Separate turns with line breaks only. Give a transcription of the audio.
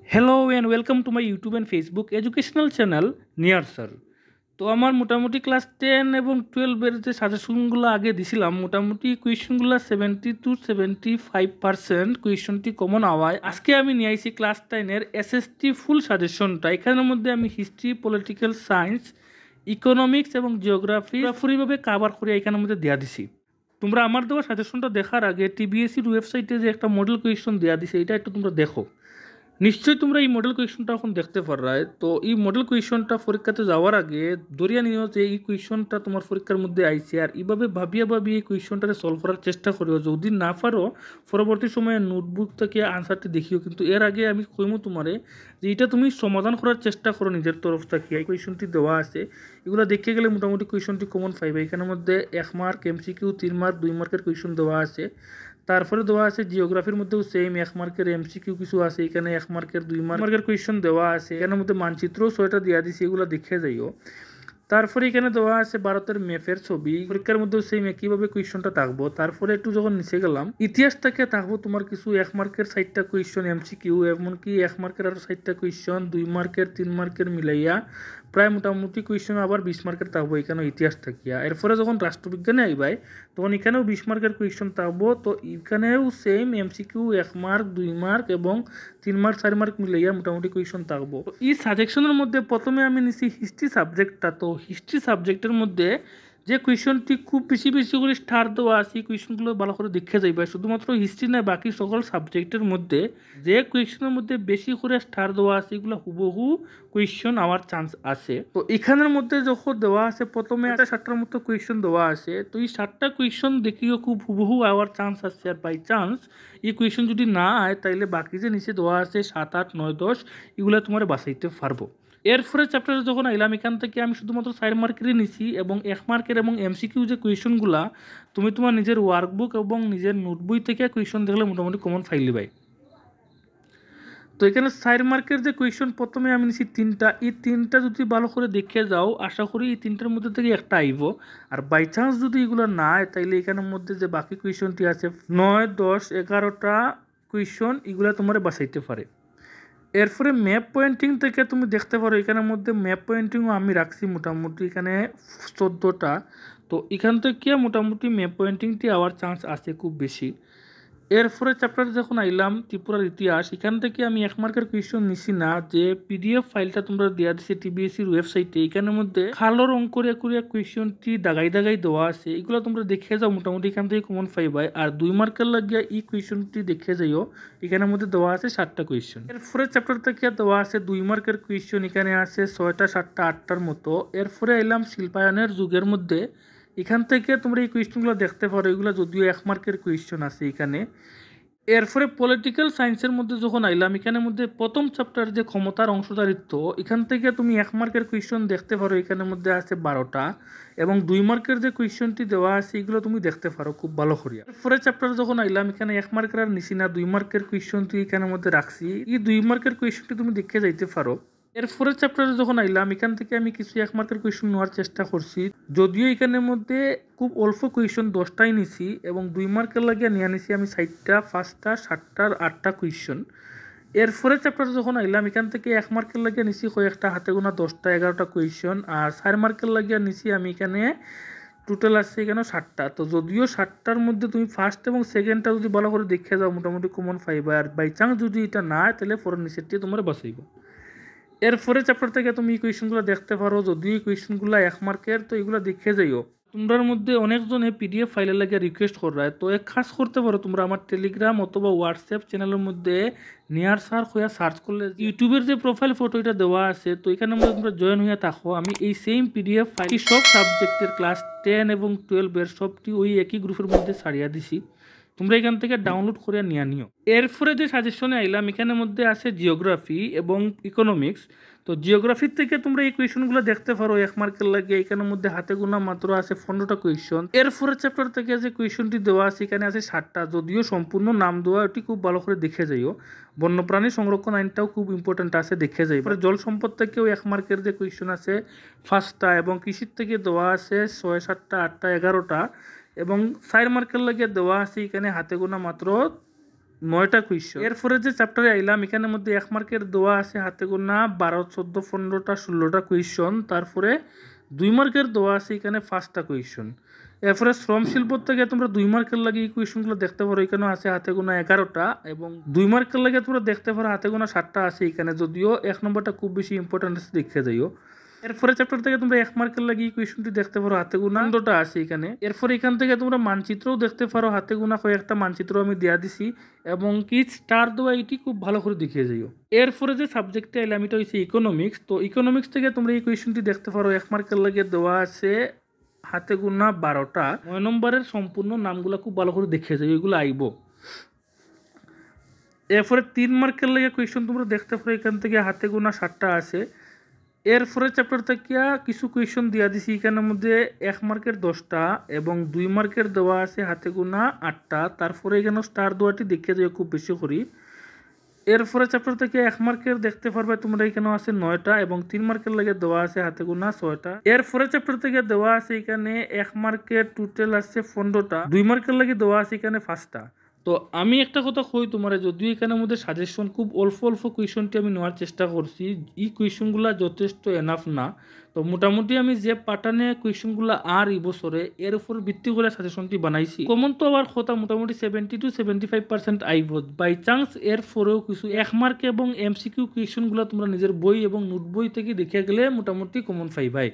Hello and welcome to my YouTube and Facebook educational channel near sir. তো আমার মোটামুটি class 10 এবং 12 এর যে সাজেশনগুলো আগে দিছিলাম মোটামুটি কুয়েশনগুলো 70 to 75% কুয়েশনটি কমন হওয়ায় আজকে আমি নিয়ে আইছি ক্লাস 10 এর এসএসটি ফুল সাজেশনটা। এখানের মধ্যে আমি হিস্ট্রি, পলিটিক্যাল সায়েন্স, ইকোনমিক্স এবং জিওগ্রাফি পুরোপুরিভাবে কাভার করে এখানের মধ্যে দেওয়া দিছি। তোমরা আমার দেওয়া সাজেশনটা দেখার আগে টিবিএসসির ওয়েবসাইটে যে একটা মডেল কুয়েশন দেওয়া দিছে এটা একটু তোমরা দেখো। নিশ্চয়ই তোমরা এই মডেল কোয়েশনটা এখন দেখতে পারায়। তো এই মডেল কোয়েশনটা পরীক্ষাতে যাওয়ার আগে ধরিয়া নিও যে এই কোয়েশনটা তোমার পরীক্ষার মধ্যে আইছে, আর এইভাবে ভাবিয়া এই কোয়েশনটাকে সলভ করার চেষ্টা করিও। যদি না পারো পরবর্তী সময়ে নোটবুক থেকে আনসারটি দেখিও, কিন্তু এর আগে আমি কইমু তোমারে যে এটা তুমি সমাধান করার চেষ্টা করো নিজের তরফ থেকে। এই কোয়েশনটি দেওয়া আছে, এগুলো দেখে গেলে মোটামুটি কোয়েশনটি কমন পাইবে। এখানের মধ্যে 1 মার্ক এমসিকিউ, 3 মার্ক, 2 মার্কের কোয়েশন দেওয়া আছে। তারপরে দেওয়া আছে জিওগ্রাফির মধ্যেও সেম 1 মার্কের এমসিকিউ কিছু আছে, এখানে 1 মার্কের 2 মার্কের কোয়েশন দেওয়া আছে। এখানের মধ্যে মানচিত্রও 6টা দেওয়া দিছি, এগুলো দেখে যাইও। তারপরে এখানে দেওয়া আছে ভারতের ম্যাপের ছবি, পরীক্ষার মধ্যেও সেম একইভাবে কোয়েশনটা থাকবো। তারপরে একটু যখন নিচে গেলাম ইতিহাস থেকে থাকবো তোমার কিছু 1 মার্কের 60টা কোয়েশন এমসিকিউ, এমনকি 1 মার্কের আরও 60টা কোয়েশন, 2 মার্কের 3 মার্কের মিলাইয়া প্রায় মোটামুটি কোয়েশন আবার 20 মার্কের থাকবো এখানেও ইতিহাস থাকিয়া। এরপরে যখন রাষ্ট্রবিজ্ঞানে আইবাই তখন এখানেও 20 মার্কের কোয়েশন থাকবো। তো এখানেও সেম এমসিকিউ 1 মার্ক, 2 মার্ক এবং 3 মার্ক 4 মার্ক মিলাইয়া মোটামুটি কোয়েশন থাকবো। তো এই সাজেকশনের মধ্যে প্রথমে আমি নিছি হিস্ট্রি সাবজেক্টটা। তো হিস্ট্রি সাবজেক্টের মধ্যে যে কোয়েশনটি খুব বেশি করে স্টার দেওয়া আছে, কোয়েশনগুলো ভালো করে দেখে যাইবা। শুধুমাত্র হিস্ট্রি না, বাকি সকল সাবজেক্টের মধ্যে যে কোয়েশনের মধ্যে বেশি করে স্টার দেওয়া আছে এগুলো হুবহু কোয়েশন আওয়ার চান্স আছে। তো এখানের মধ্যে যখন দেওয়া আছে প্রথমে একটা 7টার মতো কোয়েশন দেওয়া আছে, তো এই 7টা কোয়েশন দেখিও খুব হুবহু আওয়ার চান্স আছে। আর বাই চান্স এই কোয়েশন যদি না আয় তাইলে বাকি যে নিচে দেওয়া আছে 7, 8, 9, 10 এগুলো তোমার বাঁচাইতে পারবো। এরপরে চ্যাপ্টারে যখন আইলাম এখান থেকে আমি শুধুমাত্র 4 মার্কেরই নিছি এবং 1 মার্কের এবং এমসিকিউ যে কোয়েশনগুলা তুমি তোমার নিজের ওয়ার্কবুক এবং নিজের নোটবই থেকে কোয়েশন দেখলে মোটামুটি কমন ফাইলি ভাই। তো এখানে 4 মার্কের যে কোয়েশন প্রথমে আমি নিছি 3টা, এই 3টা যদি ভালো করে দেখে যাও আশা করি এই 3টার মধ্যে থেকে একটা আইব। আর বাই চান্স যদি এগুলো না হয় তাইলে এখানের মধ্যে যে বাকি কোয়েশনটি আছে 9, 10, 11টা কোয়েশন এগুলো তোমার বাঁচাইতে পারে। এরপরে ম্যাপ পয়েন্টিং থেকে তুমি দেখতে পারো এখানের মধ্যে ম্যাপ পয়েন্টিংও আমি রাখছি মোটামুটি এখানে 14টা। তো এখান থেকে মোটামুটি ম্যাপ পয়েন্টিংটি আওয়ার চান্স আছে খুব বেশি। এরপরে চ্যাপ্টারে যখন আইলাম ত্রিপুরার ইতিহাস, এখান থেকে আমি 1 মার্কের কোয়েশন নিছি না, যে পিডিএফ ফাইলটা তোমরা দেওয়া দিচ্ছে টিবিএসসির ওয়েবসাইটে, এখানের মধ্যে খালো রং করে কোয়েশনটি দাগাই দেওয়া আছে, এগুলো তোমরা দেখে যাও মোটামুটি এখান থেকে কমন পাইবাই। আর 2 মার্কের লাগিয়া এই কোয়েশনটি দেখে যাইও, এখানের মধ্যে দেওয়া আছে 7টা কোয়েশন। এরপরে চ্যাপ্টার থেকে দেওয়া আছে 2 মার্কের কোয়েশন, এখানে আছে 6টা, 7টা, 8টার মতো। এরপরে এলাম শিল্পায়নের যুগের মধ্যে, এখান থেকে তোমরা এই কোয়েশ্চনগুলো দেখতে পারো, এগুলো যদিও 1 মার্কের কোয়েশ্চন আছে এখানে। এরপরে পলিটিক্যাল সায়েন্সের মধ্যে যখন আইলাম এখানের মধ্যে প্রথম চ্যাপ্টার যে ক্ষমতার অংশদারিত্ব, এখান থেকে তুমি 1 মার্কের কোয়েশ্চন দেখতে পারো, এখানের মধ্যে আছে 12টা এবং 2 মার্কের যে কোয়েশ্চনটি দেওয়া আছে এগুলো তুমি দেখতে পারো খুব ভালো করিয়া। এরপরে চ্যাপ্টার যখন আইলাম এখানে 1 মার্কের আর নিছি না, 2 মার্কের কোয়েশ্চনটি এখানের মধ্যে রাখছি, এই 2 মার্কের কোয়েশ্চনটি তুমি দেখে যাইতে পারো। এরপরের চ্যাপ্টারে যখন আইলাম এখান থেকে আমি কিছু 1 মার্কের কোয়েশন নেওয়ার চেষ্টা করছি, যদিও এখানের মধ্যে খুব অল্প কোয়েশন 10টাই নিছি এবং 2 মার্কের লাগিয়ে নিয়ে নিছি আমি 4টা, 5টা, 7টা, 8টা কোয়েশন। এরপরের চ্যাপ্টারে যখন আইলাম এখান থেকে 1 মার্কের লাগিয়ে নিছি কয়েকটা হাতে গোনা 10টা, 11টা কোয়েশন, আর 4 মার্কের লাগিয়ে নিছি আমি এখানে টোটাল আছে এখানে 7টা। তো যদিও 7টার মধ্যে তুমি ফার্স্ট এবং সেকেন্ডটা যদি ভালো করে দেখে যাও মোটামুটি কমন পাইবা। আর বাই চান্স যদি এটা না হয় তাহলে পরের নিচেরটি তোমার বাঁচাইব। এরপরে চ্যাপ্টার থেকে তুমি এই কোয়েশনগুলো দেখতে পারো, যদিও এই কোয়েশনগুলো 1 মার্কের, তো এগুলো দেখে যাইও। তোমরার মধ্যে অনেকজনে পিডিএফ ফাইলে লাগিয়ে রিকোয়েস্ট করায়, তো এক কাজ করতে পারো তোমরা আমার টেলিগ্রাম অথবা হোয়াটসঅ্যাপ চ্যানেলের মধ্যে নিয়ার স্যার হইয়া সার্চ করলে ইউটিউবের যে প্রোফাইল ফটো এটা দেওয়া আছে, তো এখানে মধ্যে তোমরা জয়েন হইয়া থাকো। আমি এই সেম পিডিএফ ফাইল সব সাবজেক্টের ক্লাস 10 এবং 12 এর সবটি ওই একই গ্রুপের মধ্যে ছাড়িয়ে দিছি, তোমরা এখান থেকে ডাউনলোড করে নিয়ে নিও। এরপরে যে সাজেশনে আইলাম এখানের মধ্যে আছে জিওগ্রাফি এবং ইকোনমিক্স। তো জিওগ্রাফির থেকে তোমরা এই কোয়েশনগুলো দেখতে পারো 1 মার্কের লাগে, এখানের মধ্যে হাতে গোনা মাত্র আছে 15টা কোয়েশন। এরপরে চ্যাপ্টার থেকে যে কোয়েশনটি দেওয়া আছে এখানে আছে 7টা, যদিও সম্পূর্ণ নাম দেওয়া, এটি খুব ভালো করে দেখে যাইও। বন্যপ্রাণী সংরক্ষণ আইনটাও খুব ইম্পর্টেন্ট আছে, দেখে যাই। জল সম্পদ থেকেও 1 মার্কের যে কোয়েশন আছে 5টা এবং কৃষির থেকে দেওয়া আছে 6, 7টা, 8টা, 11টা এবং 4 মার্কের লাগে দেওয়া আছে এখানে হাতে গোনা মাত্র 9টা কুয়েশন। এরপরে যে চ্যাপ্টারে আইলাম এখানের মধ্যে 1 মার্কের দেওয়া আছে হাতে গোনা 12, 14, 15টা 16টা কুয়েশন। তারপরে 2 মার্কের দেওয়া আছে এখানে 5টা কুয়েশন। এরপরে শ্রম শিল্প থেকে তোমরা 2 মার্কের লাগে এই কুয়েশনগুলো দেখতে পারো, এখানে আছে হাতে গোনা 11টা এবং 2 মার্কের লাগে তোমরা দেখতে পারো হাতে গোনা 7টা আছে এখানে, যদিও 1 নম্বরটা খুব বেশি ইম্পর্টেন্ট আছে দেখে যাইও। এরপরে চ্যাপ্টার থেকে তোমরা 1 মার্কের লাগে এই কুয়েশনটি দেখতে পারো হাতে গোনা 15টা আছে এখানে। এরপর এখান থেকে তোমরা মানচিত্রও দেখতে পারো হাতে গোনা কয়েকটা মানচিত্র আমি দেয়া দিছি এবং কি স্টার দেওয়া এটি খুব ভালো করে দেখিয়ে যাইও। এরপরে যে সাবজেক্টটা এলাম এটা হচ্ছে ইকোনমিক্স। তো ইকোনমিক্স থেকে তোমরা এই কুয়েশনটি দেখতে পারো 1 মার্কের লাগে দেওয়া আছে হাতে গোনা 12টা। 9 নম্বরের সম্পূর্ণ নামগুলো খুব ভালো করে দেখে যাই, এগুলো আইব। এরপরে 3 মার্কের লাগে কোয়েশন তোমরা দেখতে পারো এখান থেকে হাতে গোনা 7টা আছে। এরপরে চ্যাপ্টার থেকে কিছু কোয়েশন দিয়া দিছি এখানের মধ্যে 1 মার্কের 10টা এবং 2 মার্কের দেওয়া আছে হাতে গোনা 8টা। তারপরে এখানে স্টার দেওয়াটি দেখে যাই খুব বেশি করি। এরপরে চ্যাপ্টার থেকে 1 মার্কের দেখতে পারবে তোমরা এখানে আছে 9টা এবং 3 মার্কের লাগে দেওয়া আছে হাতে গোনা 6টা। এরপরে চ্যাপ্টার থেকে দেওয়া আছে এখানে 1 মার্কের টোটাল আছে 15টা, 2 মার্কের লাগে দেওয়া আছে এখানে 5টা। তো আমি একটা কথা কই তোমার, যদিও এখানের মধ্যে সাজেশন খুব অল্প অল্প কুয়েশনটি আমি নেওয়ার চেষ্টা করছি, এই কুয়েশনগুলো যথেষ্ট এনাফ না। তো মোটামুটি আমি যে প্যাটার্নে কুয়েশনগুলো আর এই বছরে এর উপর ভিত্তি করে সাজেশনটি বানাইছি। কমন তো আবার কথা মোটামুটি 70 to 75% আইব। বাই চান্স এর পরেও কিছু 1 মার্ক এবং এমসিকিউ কুয়েশনগুলো তোমরা নিজের বই এবং নোট বই থেকে দেখে গেলে মোটামুটি কমন পাইবাই।